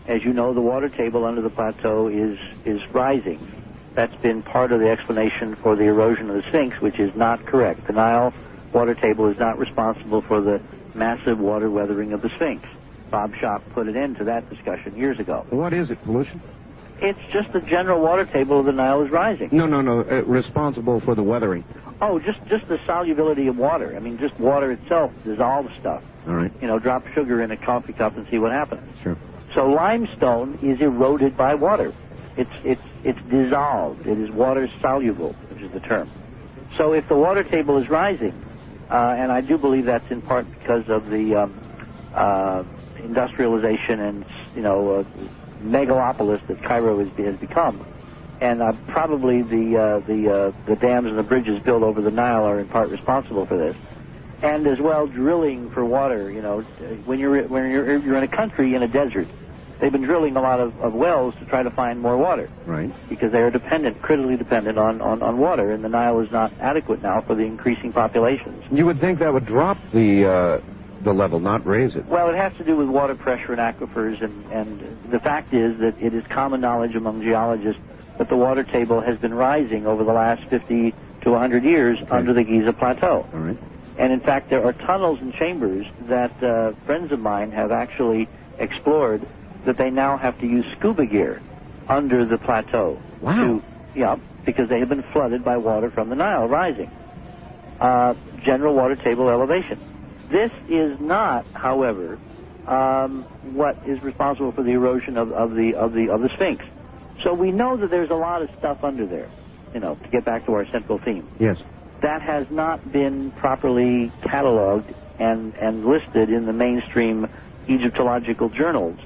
as you know, the water table under the plateau is rising. That's been part of the explanation for the erosion of the Sphinx, which is not correct. The Nile water table is not responsible for the massive water weathering of the Sphinx. Bob Schock put an end to that discussion years ago. What is it, pollution? It's just the general water table of the Nile is rising. No. Responsible for the weathering. Oh, just the solubility of water. I mean, just water itself dissolves stuff. All right. You know, drop sugar in a coffee cup and see what happens. Sure. So limestone is eroded by water. It's dissolved. It is water soluble, which is the term. So if the water table is rising, and I do believe that's in part because of the industrialization and megalopolis that Cairo has become, and probably the dams and the bridges built over the Nile are in part responsible for this, and as well drilling for water. You know, when you're in a country in a desert, they've been drilling a lot of wells to try to find more water. Right. Because they are critically dependent on water, and the Nile is not adequate now for the increasing populations. You would think that would drop the level, not raise it. Well, it has to do with water pressure in aquifers, and the fact is that it is common knowledge among geologists that the water table has been rising over the last 50 to 100 years under the Giza Plateau. All right. And in fact, there are tunnels and chambers that friends of mine have actually explored that they now have to use scuba gear under the plateau. Wow. Because they have been flooded by water from the Nile rising. General water table elevation. This is not, however, what is responsible for the erosion of the Sphinx. So we know that there's a lot of stuff under there, to get back to our central theme. Yes. That has not been properly cataloged and listed in the mainstream Egyptological journals.